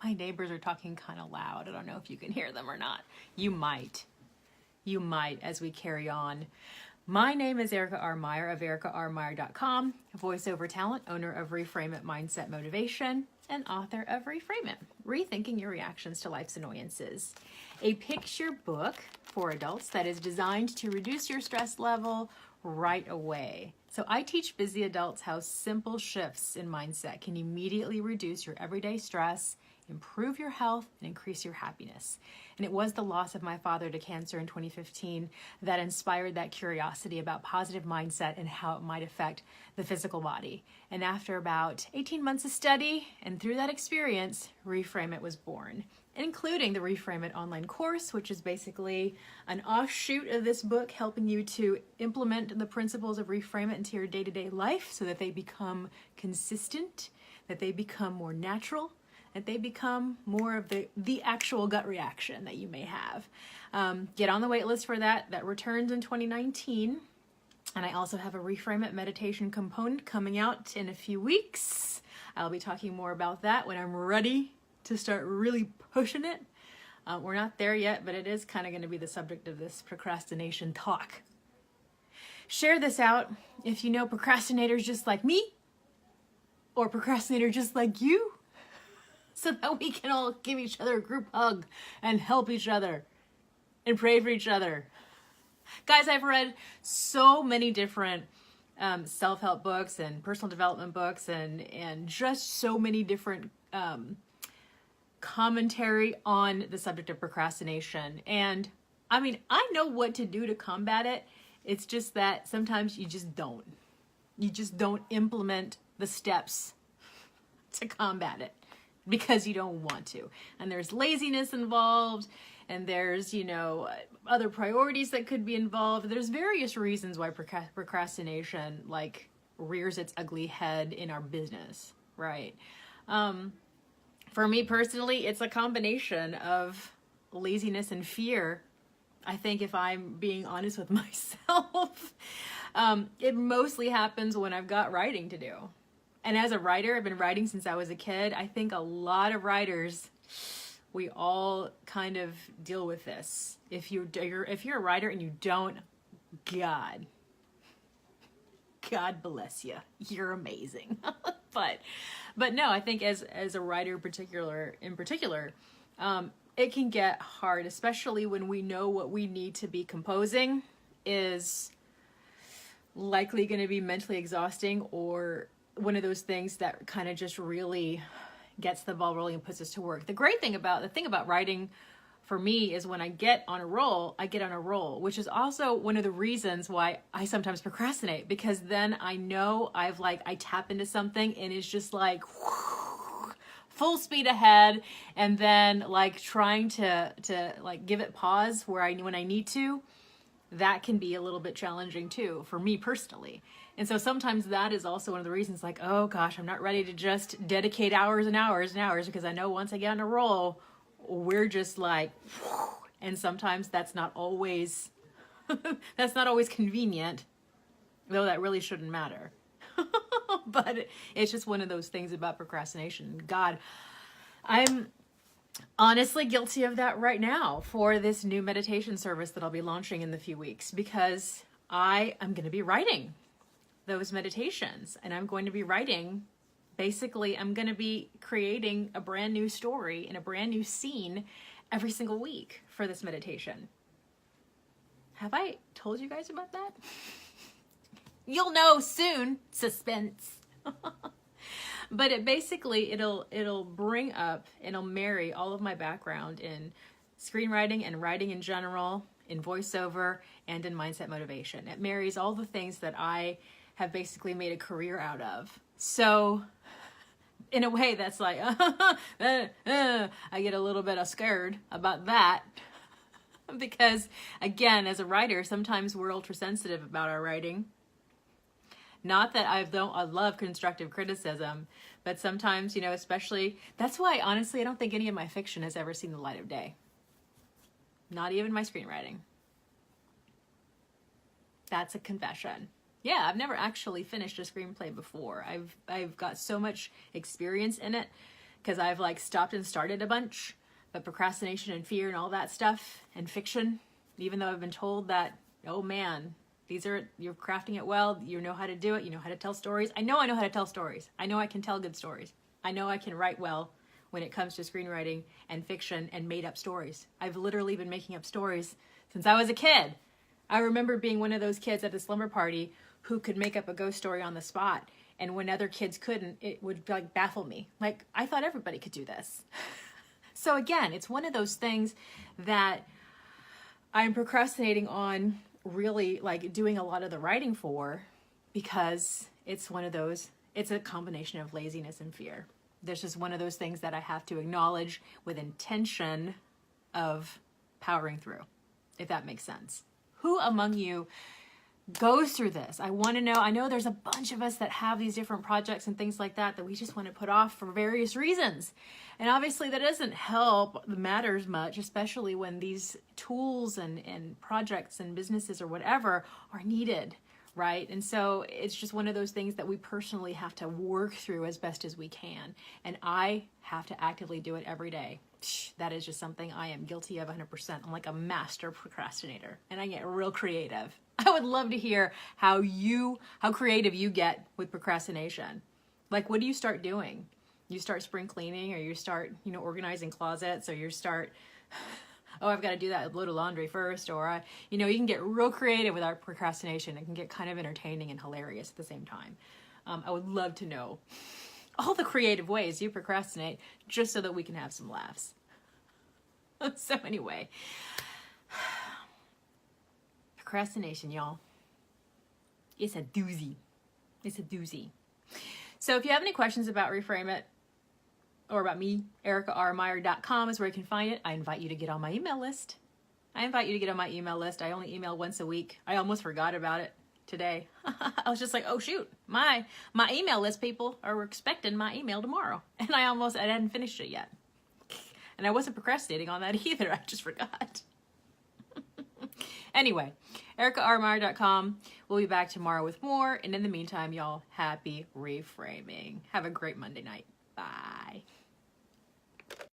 My neighbors are talking kind of loud. I don't know if you can hear them or not. You might. You might as we carry on. My name is Erica R. Meyer of ericarmeyer.com, voiceover talent, owner of Reframe It Mindset Motivation, and author of Reframe It, Rethinking Your Reactions to Life's Annoyances, a picture book for adults that is designed to reduce your stress level right away. So I teach busy adults how simple shifts in mindset can immediately reduce your everyday stress, improve your health, and increase your happiness. And it was the loss of my father to cancer in 2015 that inspired that curiosity about positive mindset and how it might affect the physical body. And after about 18 months of study and through that experience, Reframe It was born, including the Reframe It online course, which is basically an offshoot of this book, helping you to implement the principles of Reframe It into your day-to-day life so that they become consistent, that they become more natural, that they become more of the actual gut reaction that you may have. Get on the wait list for that. That returns in 2019. And I also have a Reframe It meditation component coming out in a few weeks. I'll be talking more about that when I'm ready to start really pushing it. We're not there yet, but it is kind of going to be the subject of this procrastination talk. Share this out if you know procrastinators just like me or procrastinators just like you, so that we can all give each other a group hug and help each other and pray for each other. Guys, I've read so many different self-help books and personal development books and just so many different commentary on the subject of procrastination. And I mean, I know what to do to combat it. It's just that sometimes you just don't. You just don't implement the steps to combat it because you don't want to. And there's laziness involved, and there's, other priorities that could be involved. There's various reasons why procrastination rears its ugly head in our business, right? For me personally, it's a combination of laziness and fear. I think if I'm being honest with myself, it mostly happens when I've got writing to do. And as a writer, I've been writing since I was a kid. I think a lot of writers, we all kind of deal with this. If you're a writer and you don't, God bless you. You're amazing. But no, I think as a writer in particular, it can get hard, especially when we know what we need to be composing is likely going to be mentally exhausting, or one of those things that kind of just really gets the ball rolling and puts us to work. The thing about writing for me is when I get on a roll, which is also one of the reasons why I sometimes procrastinate, because then I know I tap into something and it's just like full speed ahead, and then trying to give it pause when I need to, that can be a little bit challenging too for me personally. And so sometimes that is also one of the reasons, oh gosh, I'm not ready to just dedicate hours and hours and hours, because I know once I get on a roll, we're just and sometimes that's not always convenient, though that really shouldn't matter. But it's just one of those things about procrastination. God, I'm honestly guilty of that right now for this new meditation service that I'll be launching in a few weeks, because I am going to be writing those meditations, and I'm going to be writing, basically, I'm going to be creating a brand new story and a brand new scene every single week for this meditation. Have I told you guys about that? You'll know soon. Suspense. But it'll bring up, and it'll marry all of my background in screenwriting and writing in general, in voiceover, and in mindset motivation. It marries all the things that I have basically made a career out of. So in a way that's I get a little bit scared about that, because again, as a writer, sometimes we're ultra sensitive about our writing. Not that I love constructive criticism, but sometimes, especially, that's why honestly, I don't think any of my fiction has ever seen the light of day. Not even my screenwriting. That's a confession. Yeah, I've never actually finished a screenplay before. I've got so much experience in it because I've like stopped and started a bunch, but procrastination and fear and all that stuff and fiction, even though I've been told that, oh man, you're crafting it well, you know how to do it, you know how to tell stories. I know how to tell stories. I know I can tell good stories. I know I can write well when it comes to screenwriting and fiction and made up stories. I've literally been making up stories since I was a kid. I remember being one of those kids at a slumber party who could make up a ghost story on the spot. And when other kids couldn't, it would like baffle me. Like, I thought everybody could do this. So again, it's one of those things that I'm procrastinating on really like doing a lot of the writing for, because it's one of those, it's a combination of laziness and fear. There's just one of those things that I have to acknowledge with intention of powering through, if that makes sense. Who among you goes through this? I want to know. I know there's a bunch of us that have these different projects and things like that we just want to put off for various reasons. And obviously that doesn't help matters much, especially when these tools and projects and businesses or whatever are needed, right? And so it's just one of those things that we personally have to work through as best as we can. And I have to actively do it every day. That is just something I am guilty of 100%. I'm like a master procrastinator, and I get real creative. I would love to hear how creative you get with procrastination. Like, what do you start doing? You start spring cleaning, or you start, organizing closets, or you start, oh, I've got to do that load of laundry first, or, you can get real creative with our procrastination. It can get kind of entertaining and hilarious at the same time. I would love to know all the creative ways you procrastinate, just so that we can have some laughs. So anyway, procrastination, y'all. It's a doozy. It's a doozy. So if you have any questions about Reframe It or about me, EricaRMeyer.com is where you can find it. I invite you to get on my email list. I only email once a week. I almost forgot about it today. I was just like, oh shoot, my email list people are expecting my email tomorrow. And I hadn't finished it yet. And I wasn't procrastinating on that either. I just forgot. Anyway, EricaRMeyer.com. We'll be back tomorrow with more. And in the meantime, y'all, happy reframing. Have a great Monday night. Bye.